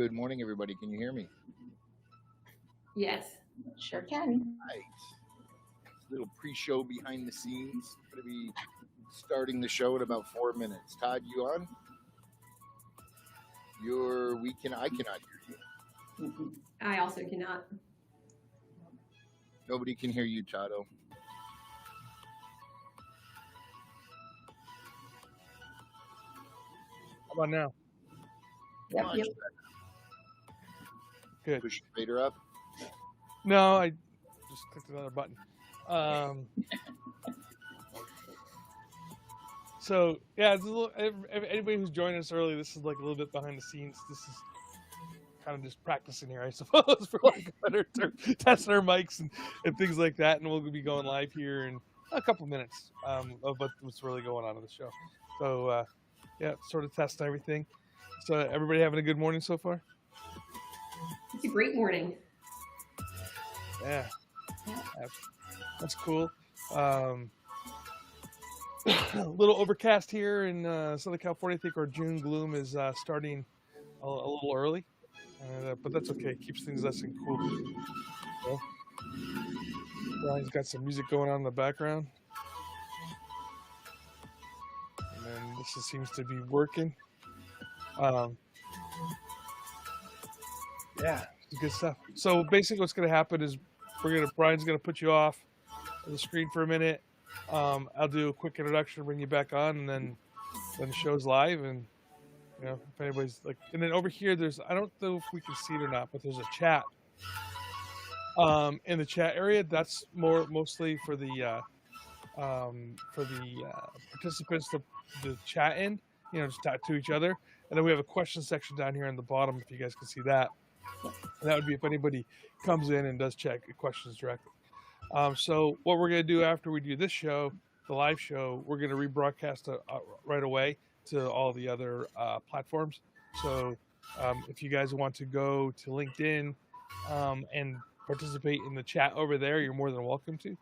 Good morning, everybody. Can you hear me? Yes. Sure can. Right. Little pre-show behind the scenes. Going to be starting the show in about 4 minutes. Todd, you on? I cannot hear you. I also cannot. Nobody can hear you, Tado. How about now? Yep. Much better. Good. Push your fader up. No, I just clicked another button. So yeah, it's a little, anybody who's joined us early, this is like a little bit behind the scenes. This is kind of just practicing here, I suppose, for like a better term, testing our mics and things like that. And we'll be going live here in a couple minutes of what's really going on in the show. So yeah, sort of testing everything. So everybody having a good morning so far? It's a great morning. Yeah, that's cool. A little overcast here in Southern California. I think our June gloom is starting a little early, but that's okay. It keeps things nice and cool. So, Brian's got some music going on in the background, and then this seems to be working. Yeah, good stuff. So basically, what's going to happen is Brian's going to put you off the screen for a minute. I'll do a quick introduction, bring you back on, and then the show's live. And if anybody's like, and then over here, I don't know if we can see it or not, but there's a chat. In the chat area, that's mostly for the participants to chat in, just talk to each other. And then we have a question section down here on the bottom, if you guys can see that. And that would be if anybody comes in and does check questions directly. So what we're going to do after we do this show, the live show, we're going to rebroadcast right away to all the other platforms. So if you guys want to go to LinkedIn and participate in the chat over there, you're more than welcome to.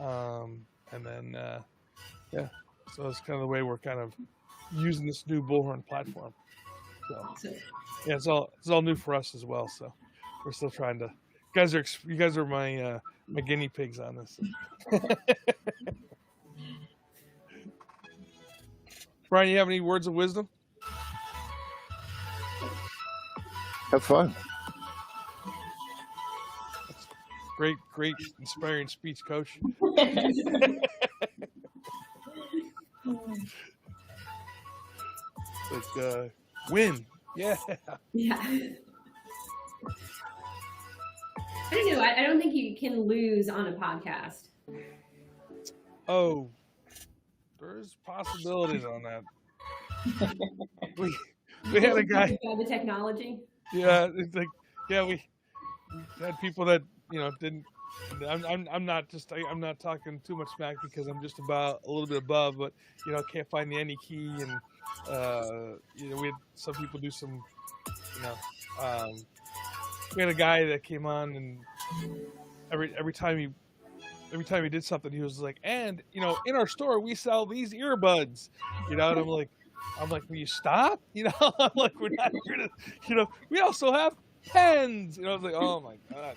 And then, so it's kind of the way we're kind of using this new Bullhorn platform. So, yeah, it's all new for us as well. So we're still trying to. You guys are my guinea pigs on this. Brian, you have any words of wisdom? Have fun. That's great, inspiring speech, Coach. Like win, yeah. I don't know. I don't think you can lose on a podcast. Oh, there's possibilities on that. we had a guy. The technology. Yeah, it's like we had people that didn't. I'm not talking too much smack because I'm just about a little bit above, but can't find the any key, and we had some people do some, we had a guy that came on, and every time he did something, he was like, and in our store we sell these earbuds, and I'm like, will you stop? I'm like, we're not here to, we also have pens. I was like, oh my god.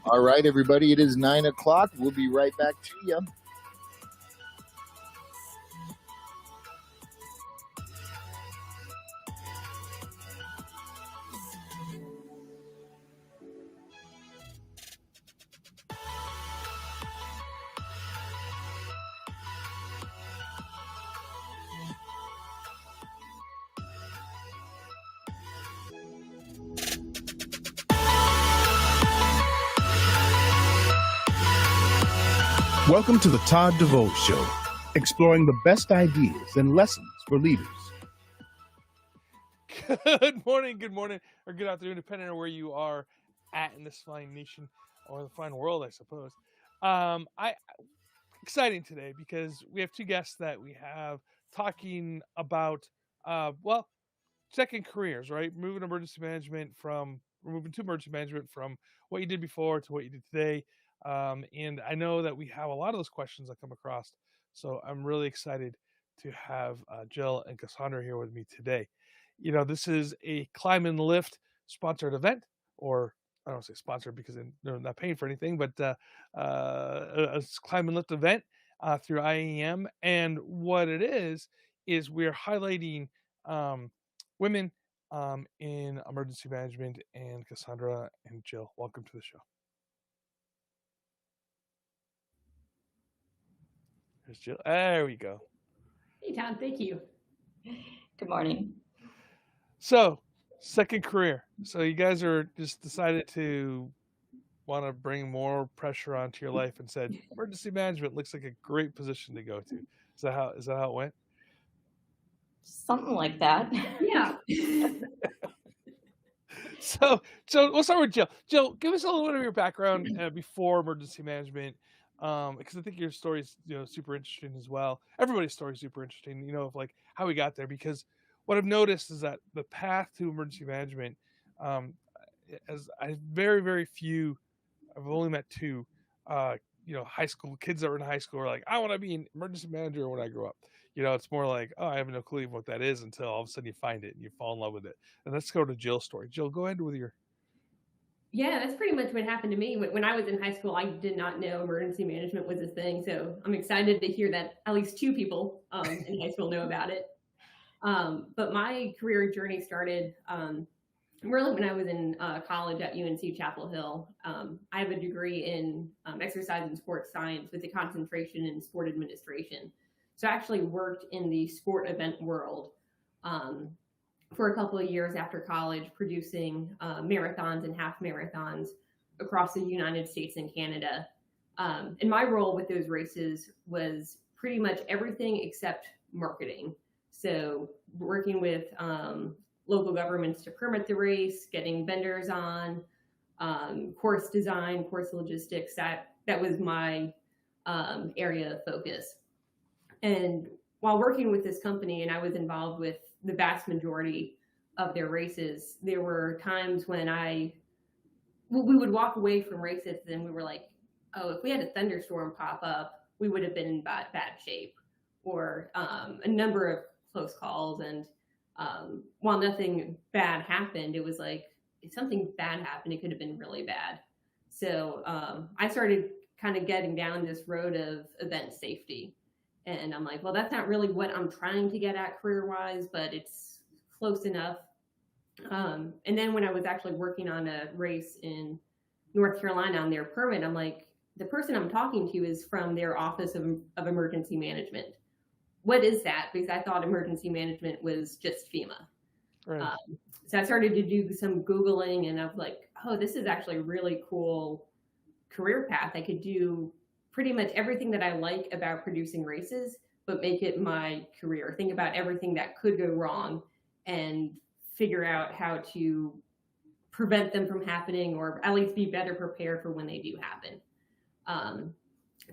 All right, everybody. It is 9 o'clock. We'll be right back to you. Welcome to the Todd DeVoe Show, exploring the best ideas and lessons for leaders. Good morning, or good afternoon, depending on where you are at in this fine nation or the fine world, I suppose. Exciting today because we have two guests that we have talking about, second careers, right? Moving to emergency management from what you did before to what you did today. And I know that we have a lot of those questions that come across. So I'm really excited to have Jill and Cassandra here with me today. This is a Climb and Lift sponsored event, or I don't say sponsored because they're not paying for anything, but a Climb and Lift event through IAM. And what it is we're highlighting women in emergency management. And Cassandra and Jill, welcome to the show. There's Jill. There we go. Hey, Todd, thank you. Good morning. So, second career. So you guys are just decided to want to bring more pressure onto your life and said, emergency management looks like a great position to go to. Is that how it went? Something like that. Yeah. So we'll start with Jill. Jill, give us a little bit of your background before emergency management, because I think your story is super interesting as well. Everybody's story is super interesting. Of like how we got there. Because what I've noticed is that the path to emergency management, as I very, very few, I've only met two, high school kids that were in high school are like, I want to be an emergency manager when I grow up. It's more like, oh, I have no clue what that is until all of a sudden you find it and you fall in love with it. And let's go to Jill's story. Jill, go ahead with your. Yeah, that's pretty much what happened to me. When I was in high school, I did not know emergency management was a thing. So I'm excited to hear that at least two people in high school know about it. But my career journey started really when I was in college at UNC Chapel Hill. I have a degree in exercise and sports science with a concentration in sport administration. So I actually worked in the sport event world for a couple of years after college, producing marathons and half marathons across the United States and Canada. And my role with those races was pretty much everything except marketing. So working with local governments to permit the race, getting vendors on, course design, course logistics, that was my area of focus. And while working with this company, and I was involved with the vast majority of their races, there were times when we would walk away from races and we were like, oh, if we had a thunderstorm pop up, we would have been in bad shape, or a number of close calls. And while nothing bad happened, it was like, if something bad happened, it could have been really bad. So I started kind of getting down this road of event safety. And I'm like, well, that's not really what I'm trying to get at career-wise, but it's close enough. And then when I was actually working on a race in North Carolina on their permit, I'm like, the person I'm talking to is from their Office of Emergency Management. What is that? Because I thought emergency management was just FEMA. Right. So I started to do some Googling, and I was like, oh, this is actually a really cool career path. I could do pretty much everything that I like about producing races, but make it my career. Think about everything that could go wrong and figure out how to prevent them from happening, or at least be better prepared for when they do happen.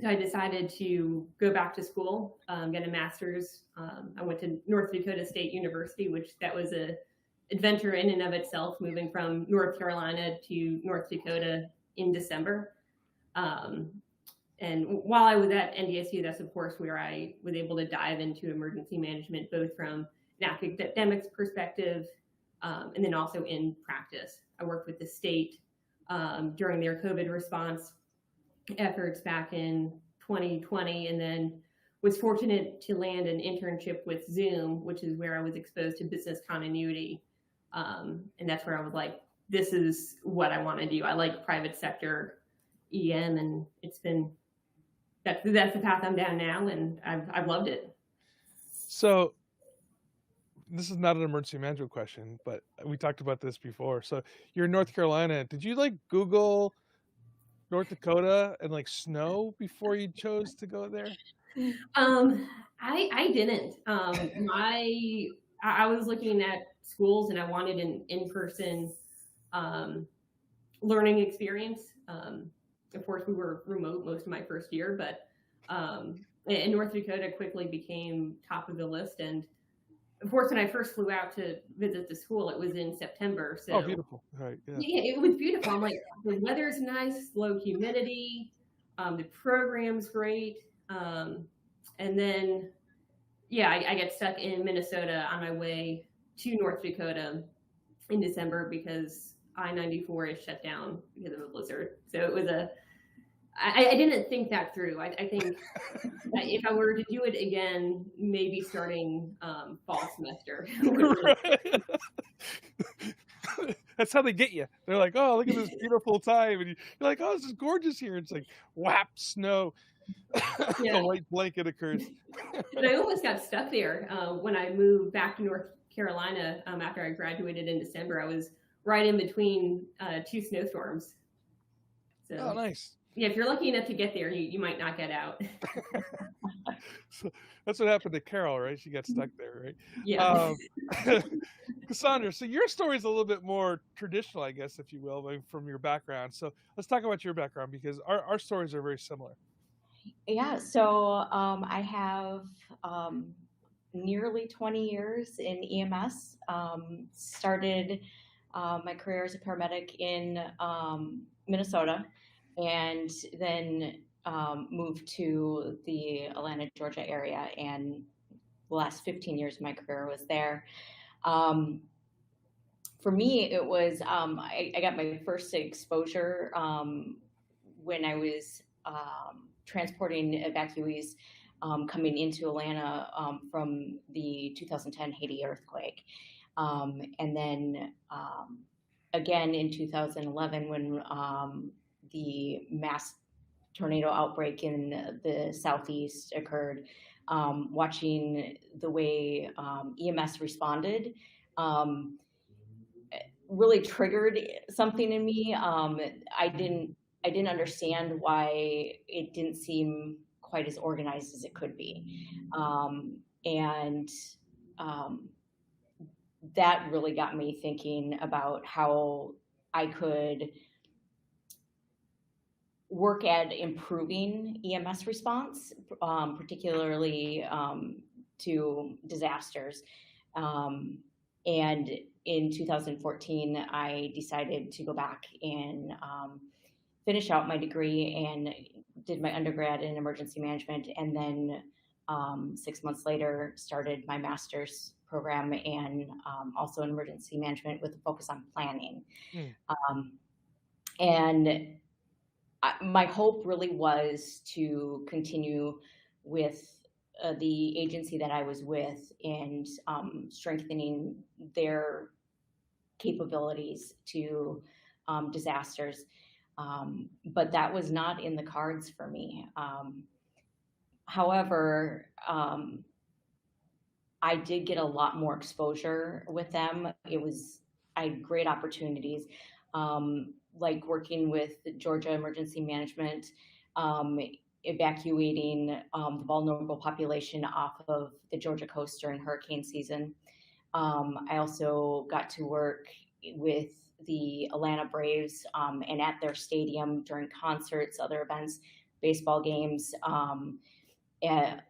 So I decided to go back to school, get a master's. I went to North Dakota State University, which that was a adventure in and of itself, moving from North Carolina to North Dakota in December. And while I was at NDSU, that's of course where I was able to dive into emergency management, both from an academics perspective and then also in practice. I worked with the state during their COVID response efforts back in 2020, and then was fortunate to land an internship with Zoom, which is where I was exposed to business continuity. And that's where I was like, this is what I want to do. I like private sector EM, and it's been, that's the path I'm down now, and I've loved it. So this is not an emergency management question, but we talked about this before. So you're in North Carolina. Did you like Google North Dakota and like snow before you chose to go there? I didn't. I was looking at schools, and I wanted an in-person learning experience. Of course, we were remote most of my first year, but and North Dakota quickly became top of the list. And of course, when I first flew out to visit the school, it was in September. So, oh, beautiful. Right, yeah, it was beautiful. I'm like, the weather's nice, low humidity, the program's great. And then, yeah, I get stuck in Minnesota on my way to North Dakota in December because I-94 is shut down because of a blizzard. So it was I didn't think that through. I think that if I were to do it again, maybe starting fall semester. That's how they get you. They're like, oh, look at this beautiful time. And you're like, oh, this is gorgeous here. It's like, whap, snow. Yeah. The white blanket occurs. And I almost got stuck there when I moved back to North Carolina after I graduated in December. I was right in between 2 snowstorms. So, oh, nice. Yeah, if you're lucky enough to get there, you might not get out. So that's what happened to Carol, right? She got stuck there, right? Yeah. Cassandra, so your story is a little bit more traditional, I guess, if you will, from your background. So let's talk about your background because our stories are very similar. Yeah, so I have nearly 20 years in EMS. Started my career as a paramedic in Minnesota, and then moved to the Atlanta, Georgia area, and the last 15 years of my career was there. For me, it was, I got my first exposure when I was transporting evacuees coming into Atlanta from the 2010 Haiti earthquake. And then again in 2011 when the mass tornado outbreak in the Southeast occurred, watching the way EMS responded really triggered something in me. I didn't understand why it didn't seem quite as organized as it could be. And that really got me thinking about how I could work at improving EMS response, particularly to disasters. And in 2014, I decided to go back and finish out my degree and did my undergrad in emergency management. And then 6 months later, started my master's program and also in emergency management with a focus on planning. And my hope really was to continue with the agency that I was with and strengthening their capabilities to disasters. But that was not in the cards for me. However, I did get a lot more exposure with them. I had great opportunities, like working with Georgia Emergency Management, evacuating the vulnerable population off of the Georgia coast during hurricane season. I also got to work with the Atlanta Braves and at their stadium during concerts, other events, baseball games,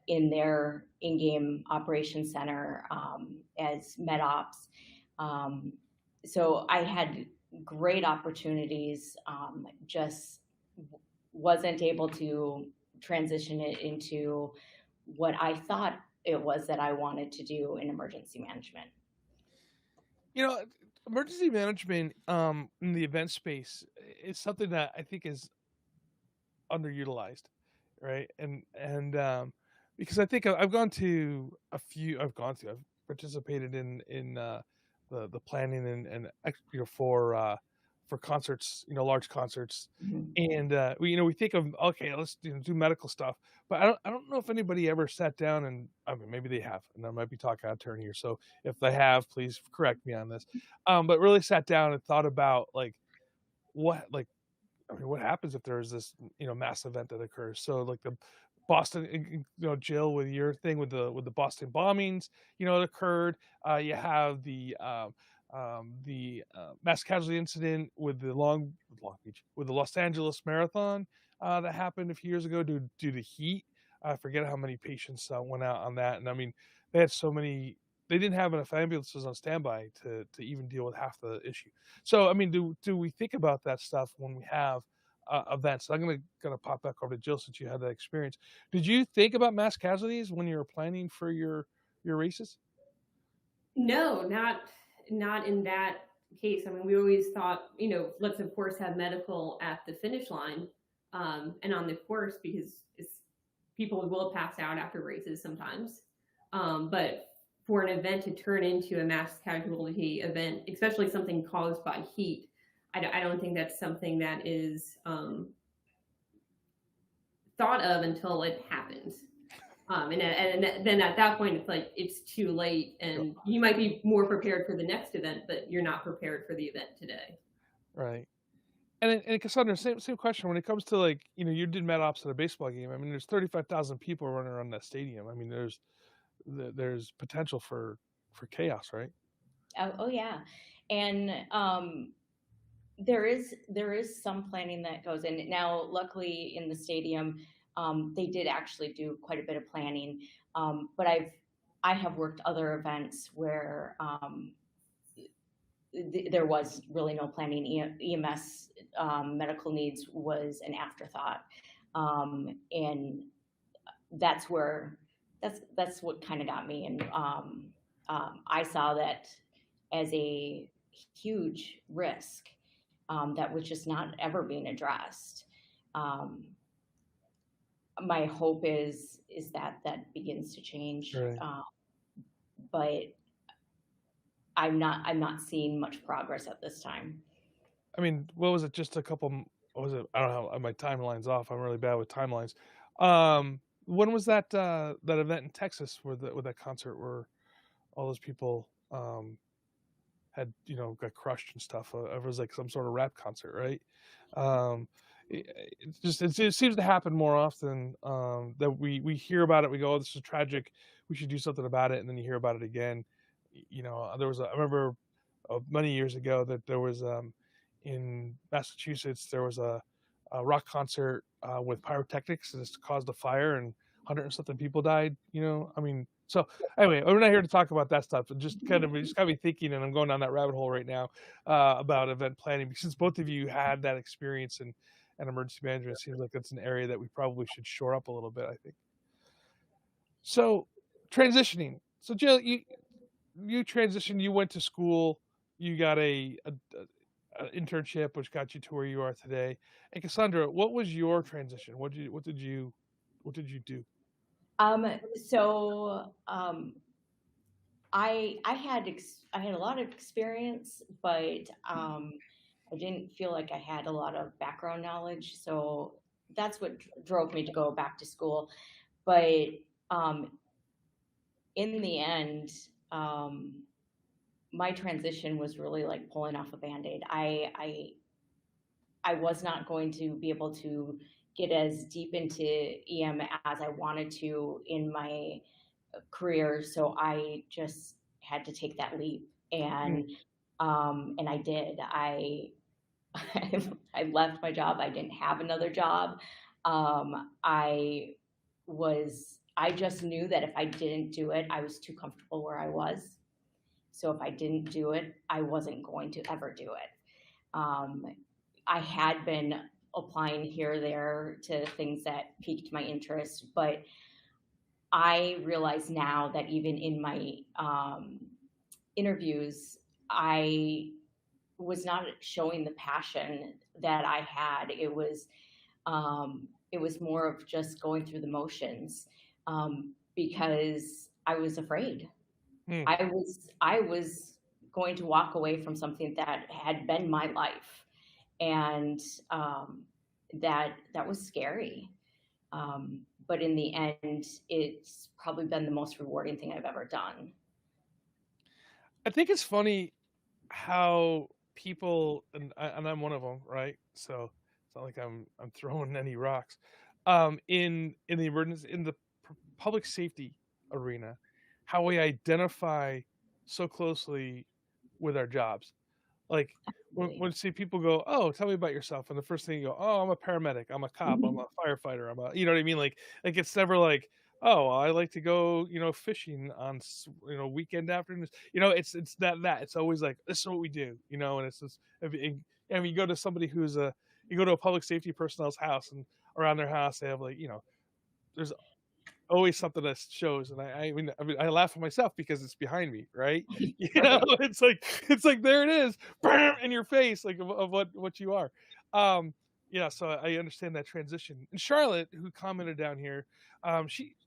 in their in-game operations center as med ops. So I had great opportunities, just wasn't able to transition it into what I thought it was that I wanted to do in emergency management. You know, emergency management in the event space is something that I think is underutilized, right? And because I think I've participated in the planning and for concerts, large concerts, and we think of, okay, let's do medical stuff, but I don't know if anybody ever sat down and, I mean, maybe they have, and I might be talking out of turn here, so if they have, please correct me on this, but really sat down and thought about what happens if there's this mass event that occurs. So like the Boston, Jill, with your thing with the Boston bombings, it occurred. You have the mass casualty incident with the Long Beach, with the Los Angeles Marathon that happened a few years ago due to heat. I forget how many patients went out on that, and I mean they had so many. They didn't have enough ambulances on standby to even deal with half the issue. So I mean, do we think about that stuff when we have events? I'm gonna pop back over to Jill since you had that experience. Did you think about mass casualties when you were planning for your races? No, not in that case. I mean, we always thought, let's of course have medical at the finish line, and on the course, because people will pass out after races sometimes. But for an event to turn into a mass casualty event, especially something caused by heat, I don't think that's something that is thought of until it happens. And then at that point, it's like it's too late, and you might be more prepared for the next event, but you're not prepared for the event today. Right. And Cassandra, same question. When it comes to, like, you did med ops at a baseball game. I mean, there's 35,000 people running around that stadium. I mean, there's potential for chaos, right? Oh yeah, and there is some planning that goes in. Now, luckily, in the stadium, they did actually do quite a bit of planning. But I have worked other events where there was really no planning. EMS medical needs was an afterthought, and that's what kind of got me. And I saw that as a huge risk that was just not ever being addressed. My hope is that begins to change, Right. But I'm not seeing much progress at this time. I mean, what was it? Just a couple. What was it? I don't know. My timeline's off. I'm really bad with timelines. When was that event in Texas with that concert where all those people had got crushed and stuff? It was like some sort of rap concert, right? It seems to happen more often that we hear about it. We go, oh, this is tragic. We should do something about it, and then you hear about it again. There was I remember many years ago that there was in Massachusetts there was a rock concert with pyrotechnics, and this caused a fire, and 100 and something people died. I mean, so anyway, we're not here to talk about that stuff, but just got me thinking, and I'm going down that rabbit hole right now about event planning, because since both of you had that experience in emergency management, it seems like that's an area that we probably should shore up a little bit, I think. So transitioning. So Jill, you transitioned, you went to school, you got a internship, which got you to where you are today. And Cassandra, what was your transition? What did you do? So I had a lot of experience, but I didn't feel like I had a lot of background knowledge. So that's what drove me to go back to school. But in the end, my transition was really like pulling off a Band-Aid. I was not going to be able to get as deep into EM as I wanted to in my career, so I just had to take that leap, and I did. I left my job. I didn't have another job. I just knew that if I didn't do it, I was too comfortable where I was. So if I didn't do it, I wasn't going to ever do it. I had been applying here or there to things that piqued my interest, but I realize now that even in my interviews, I was not showing the passion that I had. It was more of just going through the motions, because I was afraid. I was going to walk away from something that had been my life, and that was scary. But in the end, it's probably been the most rewarding thing I've ever done. I think it's funny how people, and I'm one of them, right? So it's not like I'm throwing any rocks. In the emergency, in the public safety arena, how we identify so closely with our jobs. Like when see people go, oh, tell me about yourself, and the first thing you go, oh, I'm a paramedic, I'm a cop, I'm a firefighter, I'm a, you know what I mean? Like it's never like, oh, I like to go, fishing on, weekend afternoons. It's that it's always like, this is what we do, and it's just, you go to somebody you go to a public safety personnel's house, and around their house they have like, there's always something that shows, and I mean I laugh at myself because it's behind me, right? You know, Perfect. it's like there it is, bam, in your face, like of what you are. Um, yeah, so I understand that transition. And Charlotte, who commented down here,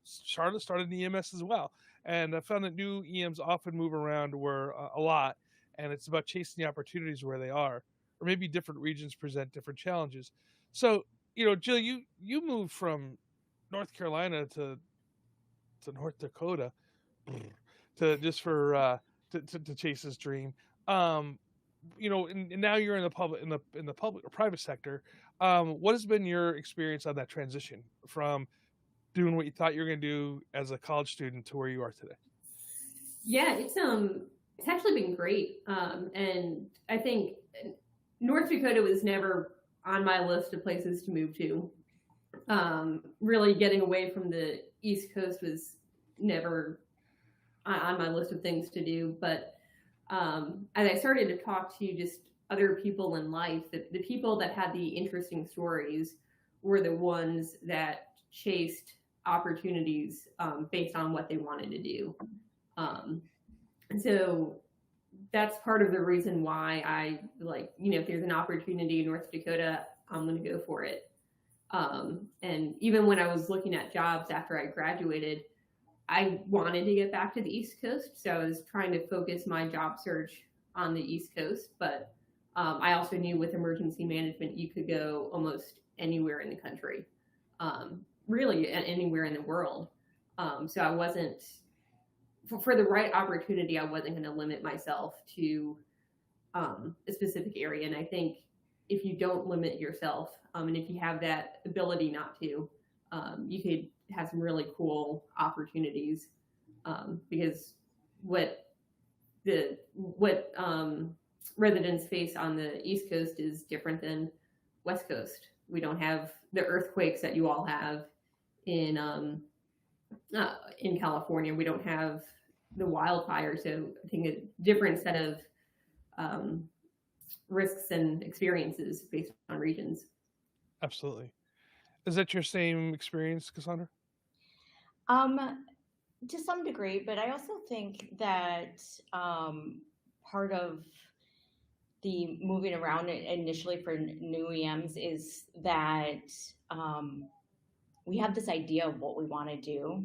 Charlotte started in EMS as well, and I found that new EMs often move around where a lot, and it's about chasing the opportunities where they are, or maybe different regions present different challenges. So, Jill, you moved from North Carolina to North Dakota to just for to chase his dream. And now you're in the public or private sector. What has been your experience on that transition from doing what you thought you were going to do as a college student to where you are today? Yeah, it's actually been great. And I think North Dakota was never on my list of places to move to. Really getting away from the East Coast was never on my list of things to do. But as I started to talk to just other people in life, the people that had the interesting stories were the ones that chased opportunities based on what they wanted to do. And so that's part of the reason why I if there's an opportunity in North Dakota, I'm going to go for it. And even when I was looking at jobs after I graduated, I wanted to get back to the East Coast. So I was trying to focus my job search on the East Coast. But I also knew with emergency management, you could go almost anywhere in the country, really anywhere in the world. So I wasn't, for the right opportunity, I wasn't going to limit myself to a specific area. And I think if you don't limit yourself, and if you have that ability not to, you could have some really cool opportunities. Because what residents face on the East Coast is different than West Coast. We don't have the earthquakes that you all have in California. We don't have the wildfires. So I think a different set of risks and experiences based on regions. Absolutely. Is that your same experience, Cassandra? To some degree, but I also think that part of the moving around initially for new EMs is that we have this idea of what we want to do,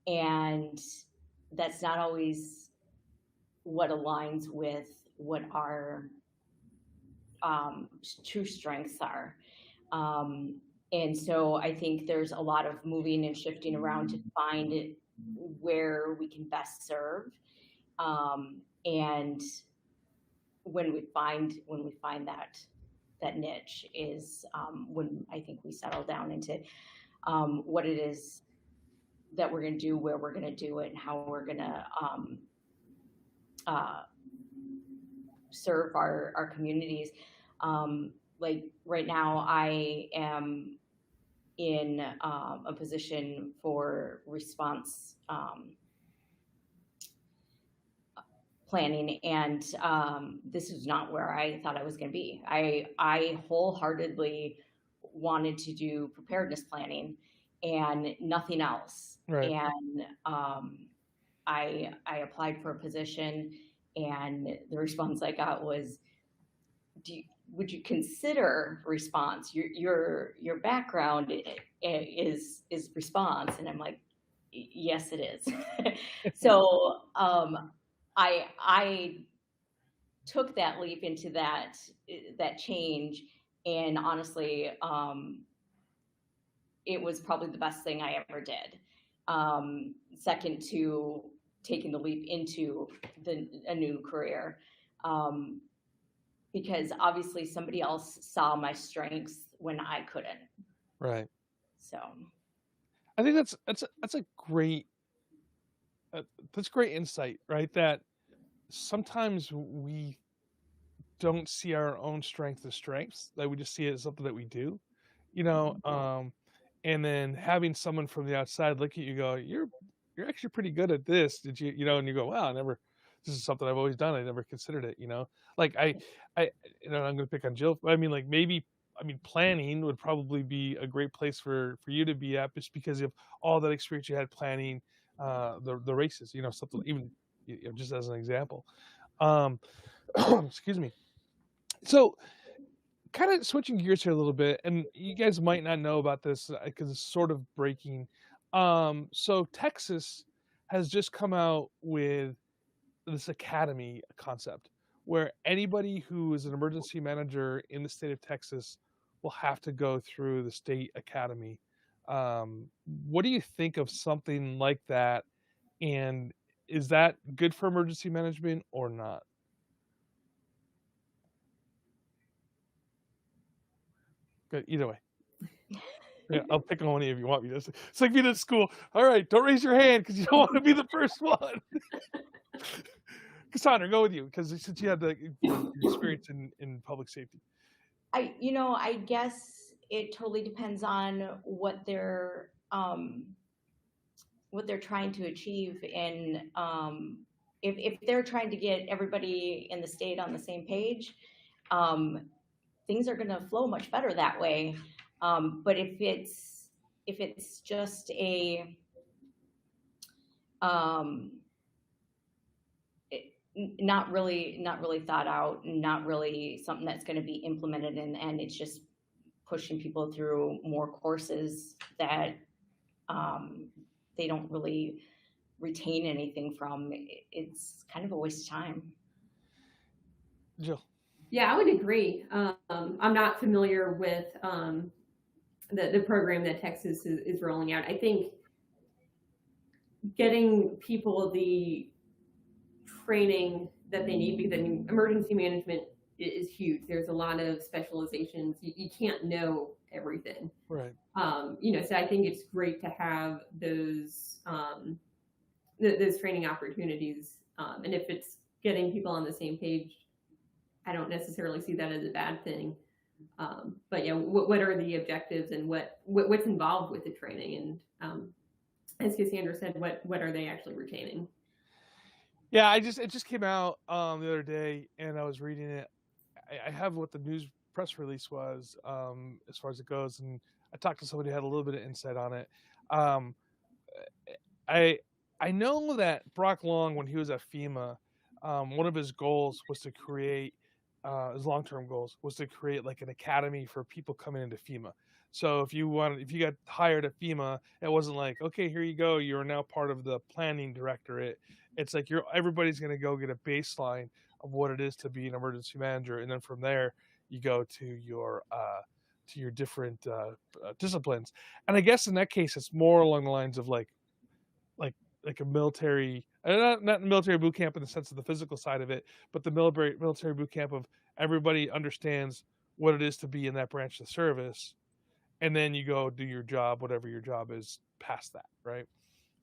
and that's not always what aligns with what our true strengths are. And so I think there's a lot of moving and shifting around to find where we can best serve. And when we find that niche is when I think we settle down into what it is that we're going to do, where we're going to do it, and how we're going to serve our communities. Like right now, I am in a position for response planning, and this is not where I thought I was going to be. I wholeheartedly wanted to do preparedness planning and nothing else. Right. And I applied for a position, and the response I got was, would you consider response? Your background is response, and I'm like, yes, it is. So I took that leap into that change, and honestly, it was probably the best thing I ever did. Second to taking the leap into a new career. Because obviously somebody else saw my strengths when I couldn't. Right. So I think that's a great that's great insight, right? That sometimes we don't see our own strengths as strengths, that we just see it as something that we do, and then having someone from the outside look at you, go, you're actually pretty good at this. Did you, and you go, wow, this is something I've always done. I never considered it, like I'm going to pick on Jill. I mean, like maybe I mean, planning would probably be a great place for you to be at, just because of all that experience you had planning the races, something even just as an example. Excuse me. So, kind of switching gears here a little bit, and you guys might not know about this because it's sort of breaking. So Texas has just come out with this academy concept where anybody who is an emergency manager in the state of Texas will have to go through the state academy. What do you think of something like that? And is that good for emergency management or not? Good, either way. Yeah, I'll pick on one if you want me to. It's like being at school. All right, don't raise your hand because you don't want to be the first one. Cassandra, go with you, because since you had the experience in public safety. I guess it totally depends on what they're trying to achieve, and if they're trying to get everybody in the state on the same page, things are going to flow much better that way. But if it's just a not really thought out, not really something that's going to be implemented, and it's just pushing people through more courses that they don't really retain anything from, it's kind of a waste of time. Jill. Yeah, I would agree. I'm not familiar with the program that Texas is rolling out. I think getting people the training that they need, because I mean, emergency management is huge. There's a lot of specializations. You can't know everything. Right. So I think it's great to have those training opportunities. And if it's getting people on the same page, I don't necessarily see that as a bad thing. But yeah, what are the objectives and what's involved with the training? And as Cassandra said, what are they actually retaining? Yeah, it just came out the other day, and I was reading it. I have what the news press release was as far as it goes, and I talked to somebody who had a little bit of insight on it. I know that Brock Long, when he was at FEMA, one of his goals was to create his long-term goals was to create like an academy for people coming into FEMA. So if you got hired at FEMA, it wasn't like, okay, here you go, you're now part of the planning directorate. It's like everybody's going to go get a baseline of what it is to be an emergency manager, and then from there you go to your different disciplines. And I guess in that case, it's more along the lines of like a military, not military boot camp in the sense of the physical side of it, but the military boot camp of everybody understands what it is to be in that branch of the service, and then you go do your job, whatever your job is past that, right?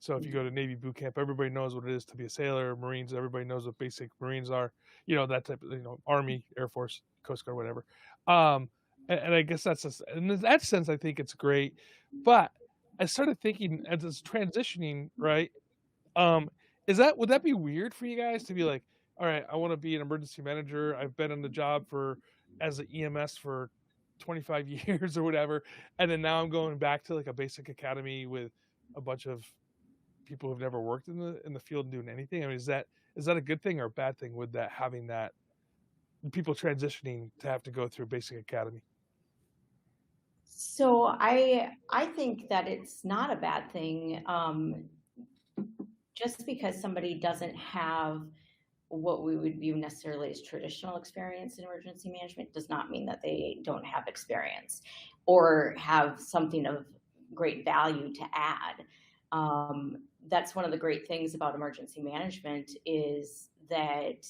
So if you go to Navy boot camp, everybody knows what it is to be a sailor. Marines, everybody knows what basic Marines are, that type of, Army, Air Force, Coast Guard, whatever. And I guess in that sense, I think it's great. But I started thinking as it's transitioning, right? Would that be weird for you guys to be like, all right, I want to be an emergency manager. I've been on the job as an EMS for 25 years or whatever, and then now I'm going back to like a basic academy with a bunch of people who've never worked in the field and doing anything. I mean, is that a good thing or a bad thing with that, having that people transitioning to have to go through basic academy? So I think that it's not a bad thing. Just because somebody doesn't have what we would view necessarily as traditional experience in emergency management does not mean that they don't have experience or have something of great value to add. That's one of the great things about emergency management is that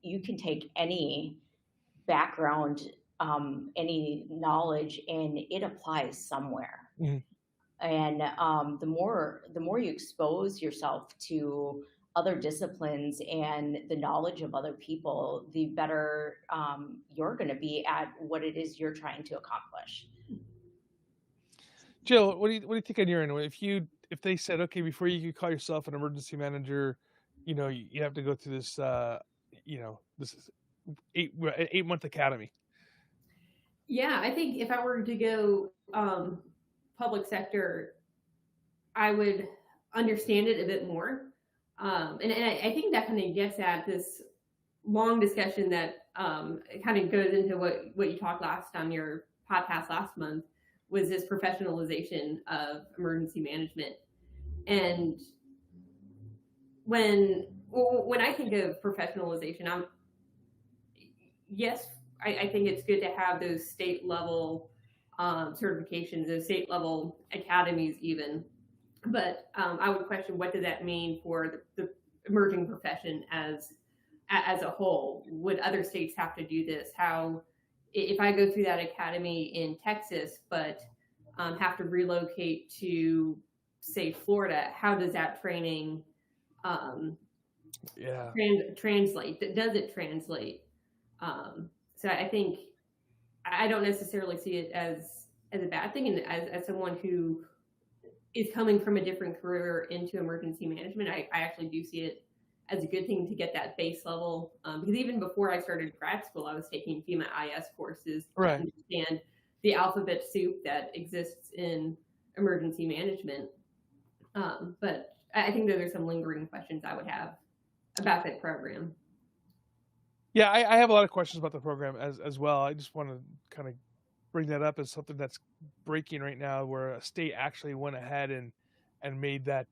you can take any background, any knowledge, and it applies somewhere. Mm-hmm. And the more you expose yourself to other disciplines and the knowledge of other people, the better you're going to be at what it is you're trying to accomplish. Jill, what do you think on your end? If they said, okay, before you could call yourself an emergency manager, you have to go through this, this is 8-month academy. Yeah, I think if I were to go public sector, I would understand it a bit more. And I think that kind of gets at this long discussion that kind of goes into what you talked last on your podcast last month, was this professionalization of emergency management. And when I think of professionalization, I think it's good to have those state level certifications, those state level academies even. But I would question, what does that mean for the emerging profession as a whole? Would other states have to do this? How, if I go through that academy in Texas, but have to relocate to, say, Florida, how does that training translate? Does it translate? So I think I don't necessarily see it as a bad thing, and as someone who is coming from a different career into emergency management, I actually do see it as a good thing to get that base level. Because even before I started grad school, I was taking FEMA IS courses to understand the alphabet soup that exists in emergency management. But I think those are some lingering questions I would have about that program. Yeah, I have a lot of questions about the program as well. I just want to kind of bring that up as something that's breaking right now, where a state actually went ahead and made that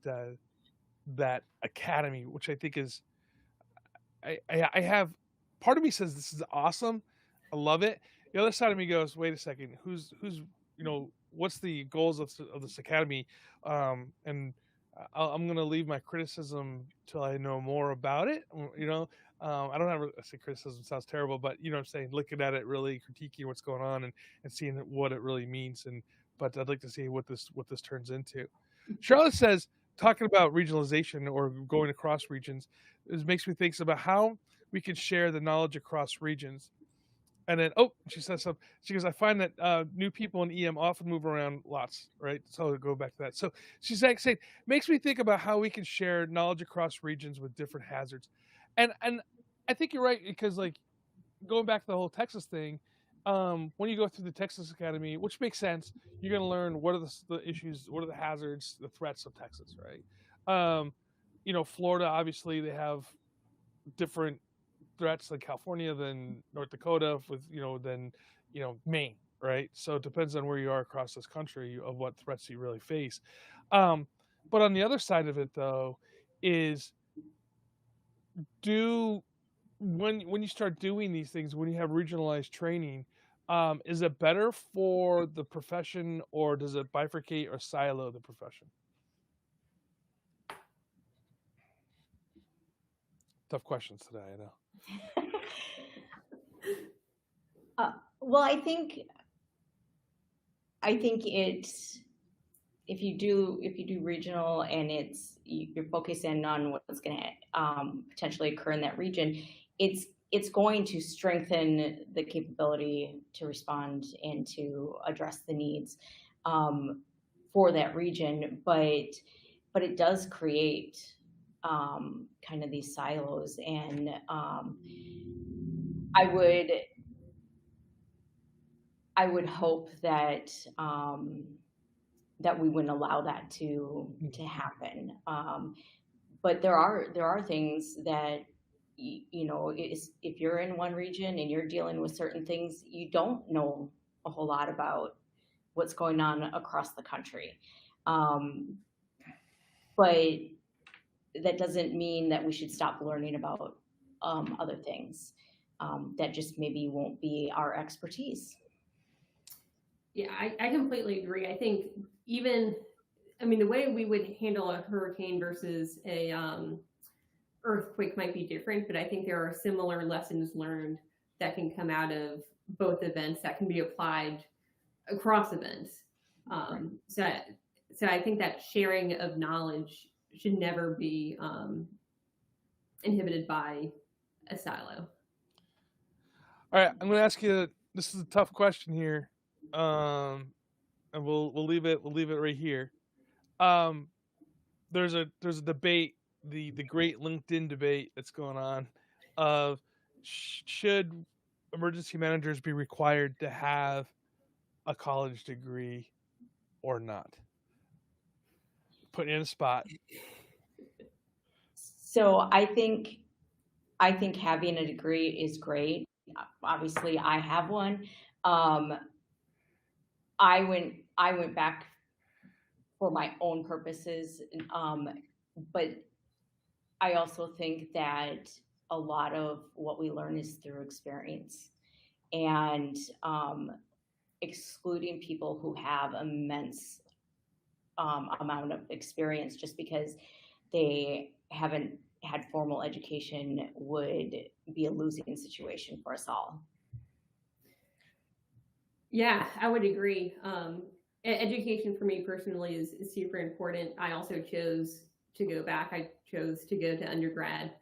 that academy, which I think is, I have, part of me says this is awesome, I love it. The other side of me goes, wait a second, who's what's the goals of this academy? And I'm going to leave my criticism till I know more about it. I don't have a say criticism sounds terrible, but I'm saying, looking at it, really critiquing what's going on and seeing what it really means. But I'd like to see what this turns into. Charlotte says, talking about regionalization or going across regions, it makes me think about how we can share the knowledge across regions. And then, she says something. She goes, I find that new people in EM often move around lots, right? So I'll go back to that. So she's saying, makes me think about how we can share knowledge across regions with different hazards. And I think you're right, because like going back to the whole Texas thing, when you go through the Texas Academy, which makes sense, you're going to learn what are the issues, what are the hazards, the threats of Texas, right? Florida, obviously, they have different threats than California, than North Dakota, than Maine, right? So it depends on where you are across this country of what threats you really face. But on the other side of it, though, is when you start doing these things, when you have regionalized training, is it better for the profession, or does it bifurcate or silo the profession? Tough questions today, I know. Well, I think it's, if you do regional and you're focusing on what's going to potentially occur in that region, it's going to strengthen the capability to respond and to address the needs for that region. But it does create kind of these silos, and I would hope that that we wouldn't allow that to happen. But there are things that, if you're in one region and you're dealing with certain things, you don't know a whole lot about what's going on across the country. But that doesn't mean that we should stop learning about other things that just maybe won't be our expertise. Yeah, I completely agree. I think the way we would handle a hurricane versus a earthquake might be different, but I think there are similar lessons learned that can come out of both events that can be applied across events. So I think that sharing of knowledge should never be inhibited by a silo. All right, I'm going to ask you. This is a tough question here, and we'll leave it right here. There's a debate, the great LinkedIn debate that's going on, of should emergency managers be required to have a college degree or not? Putting you in a spot. So I think having a degree is great. Obviously, I have one. I went back for my own purposes, but I also think that a lot of what we learn is through experience, and excluding people who have immense amount of experience just because they haven't had formal education would be a losing situation for us all. Yeah, I would agree. Education for me personally is super important. I also chose to go back. I chose to go to undergrad.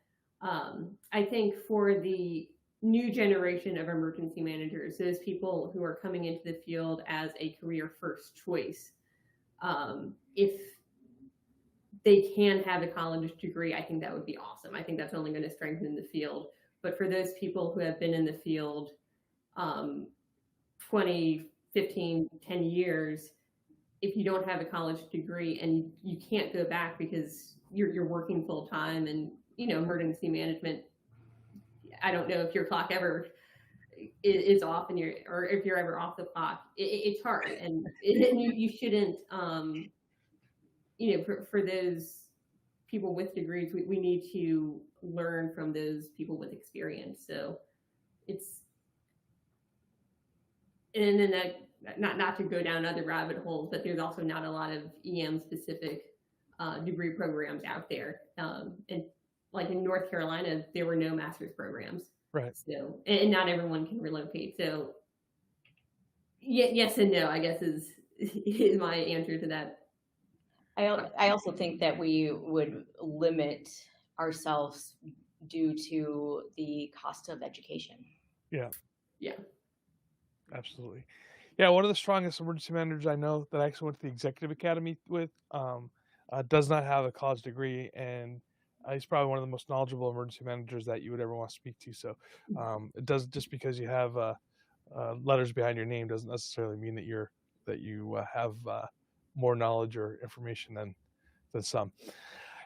I think for the new generation of emergency managers, those people who are coming into the field as a career first choice, if they can have a college degree, I think that would be awesome. I think that's only going to strengthen the field. But for those people who have been in the field 20, 15, 10 years, if you don't have a college degree and you can't go back because you're working full time and, emergency management, I don't know if your clock ever is off or if you're ever off the clock, it's hard. And you shouldn't, for those people with degrees, we need to learn from those people with experience. So and then that, not to go down other rabbit holes, but there's also not a lot of EM specific degree programs out there. And like in North Carolina, there were no master's programs. Right. So, and not everyone can relocate. So yes and no, I guess is my answer to that. I also think that we would limit ourselves due to the cost of education. Yeah. Yeah. Absolutely. Yeah, one of the strongest emergency managers I know that I actually went to the executive academy with does not have a college degree, and he's probably one of the most knowledgeable emergency managers that you would ever want to speak to. So it does, just because you have letters behind your name doesn't necessarily mean that you have more knowledge or information than some.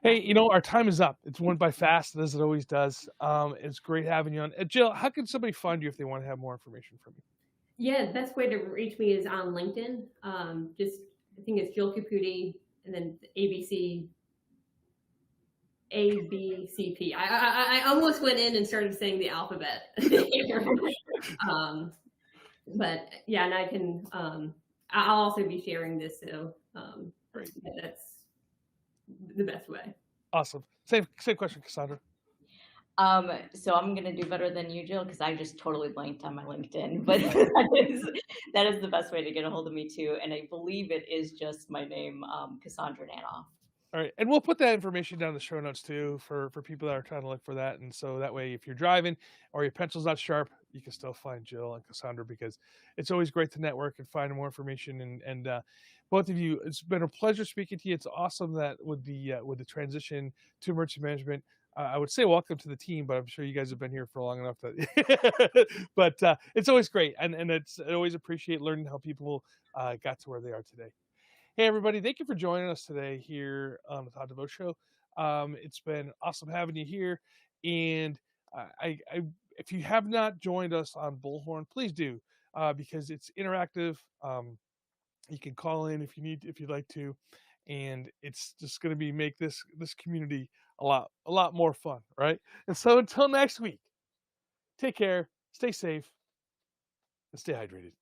Hey, our time is up. It's went by fast, as it always does. It's great having you on. Jill, how can somebody find you if they want to have more information from you? Yeah, the best way to reach me is on LinkedIn. I think it's Jill Caputi, and then ABCP. I almost went in and started saying the alphabet. But yeah, and I can. I'll also be sharing this, so Great. That's the best way. Awesome. Same question, Cassandra. So I'm gonna do better than you, Jill, because I just totally blanked on my LinkedIn. But that is the best way to get a hold of me too. And I believe it is just my name, Cassandra Nanoff. All right, and we'll put that information down in the show notes too for people that are trying to look for that. And so that way, if you're driving or your pencil's not sharp, you can still find Jill and Cassandra, because it's always great to network and find more information. And both of you, it's been a pleasure speaking to you. It's awesome that with the transition to emergency management, I would say welcome to the team, but I'm sure you guys have been here for long enough that. But it's always great, and I always appreciate learning how people got to where they are today. Hey, everybody, thank you for joining us today here on the Todd DeVoe Show. It's been awesome having you here. And if you have not joined us on Bullhorn, please do, because it's interactive. You can call in if you'd like to. And it's just going to make this community a lot more fun, right? And so until next week, take care, stay safe, and stay hydrated.